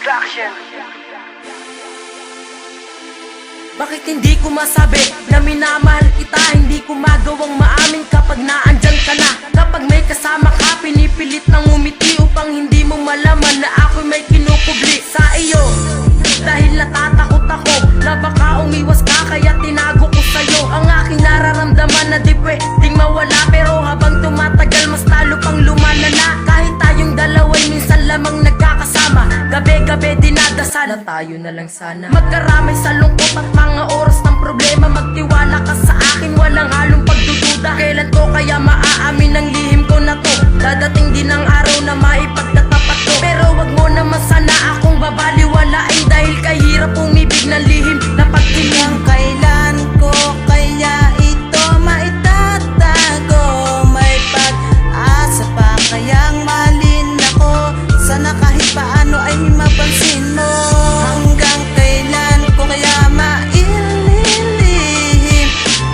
Production. Bakit hindi ko masabi na minamahal kita? Hindi ko magawang maamin kapag naandyan ka na. Kapag may kasama ka, pinipilit nang umiti upang hindi mo malaman na ako'y may kinukubli sa iyo. Dahil natatakot ako na baka umiwas ka, kaya tinago ko sa'yo ang aking nararamdaman na di pwedeng mawala. Pero habang tumatagal, mas talo pang lumalala. Kahit tayong dalawa'y minsan lamang nagkakasama, gabi-gabi dinadasal na tayo na lang sana magkaramay sa lungkot at mga oras ng problema. Magtiwala ka sa akin, walang halong pagdududa. Kailan ko kaya maaamin ang lihim ko na to? Dadating din ang araw na maipagtatapat ko. Pero wag mo naman sana akong babaliwalain, dahil kahirap umibig ng lihim na pagtiling. Kailan ko kaya ito maitatago? May pag-asa pa kayang mahalin ako? Sana kahit paano ay mapansin mo. Hanggang kailan ko kaya maililihim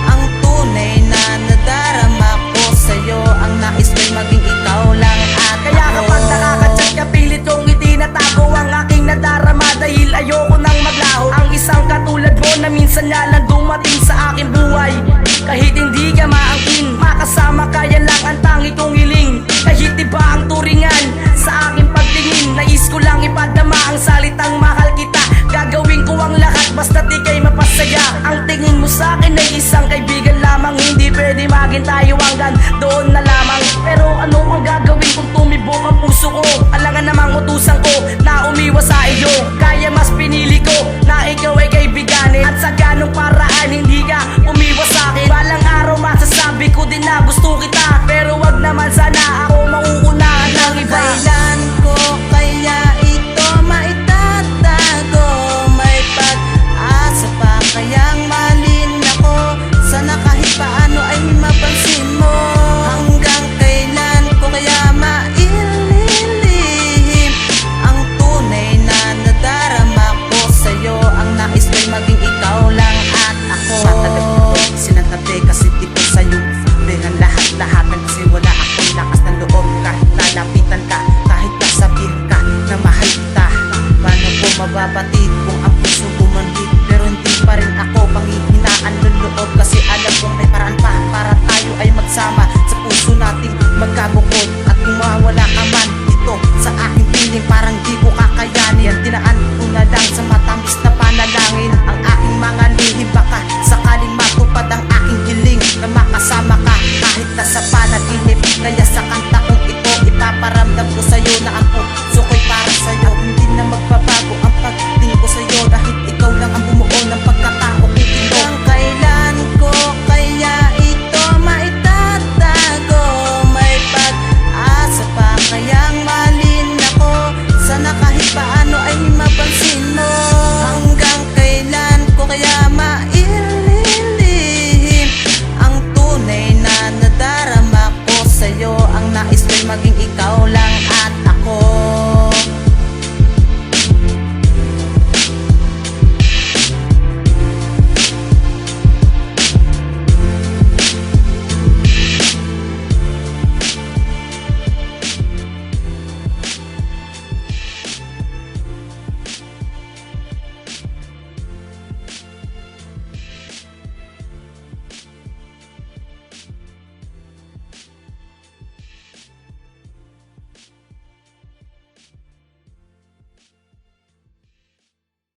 ang tunay na nadarama ko sa'yo? Ang nais ko'y maging ikaw lang at Kaya kapag nakakachat ka, pilit kong itinatago ang aking nadarama, dahil ayoko nang maglaho. Ang isang katulad mo na minsan nga lang dumating sa aking buhay. Kahit hindi ka maangkin, makasama ka, yan lang ang tangi kong hiling. Kahit iba ang turingan sa aking pagtingin, nais ko lang ipadama ang salitang mahal kita. Gagawin ko ang lahat basta't ika'y mapasaya. Ang tingin mo sa akin ay isang kaibigan lamang, hindi pwede maging tayo hanggang doon na lamang. Pero ano ang gagawin kung tumibok ang puso ko? Alangan namang utusan ko na umiwas sa iyo. Kaya mas pinili ko na ikaw ay kaibiganin, at sa ganong paraan hindi ka umiwas sa akin. Balang araw masasabi ko din na gusto kita, pero wag naman sana ako mauunahan ng iba. Kailan ko kaya ito maitatago? May pag-asa pa kayang mahalin ako? Sana kahit paano ay mapansin mo. Hanggang kailan ko kaya maililihim ang tunay na nadarama ko sa'yo? Ang nais ko'y maging ikaw lang at ako. Matagal ko sinatabi kasi di ko sa'yo ang lahat-lahatan, kasi wala akong lakas ng loob. Kahit lalapitan ka, kahit kasabihin ka na mahal kita, paano ko mababatid kung ang puso bumandit? Pero hindi pa rin ako panghihinaan ng loob, kasi alam kong may paraan pa para tayo ay magsama. Sa puso nating magkabukod, at kung mawala ka man dito sa aking piling, parang di ko kakayanin. Tinaan ko na lang sa matamis na panalangin ang aking mga lihim, baka sakaling matupad ang aking hiling na makasama ka kahit nasa panaginip. Kaya sa kanta kong ito, ipaparamdam ko sa'yo na ang puso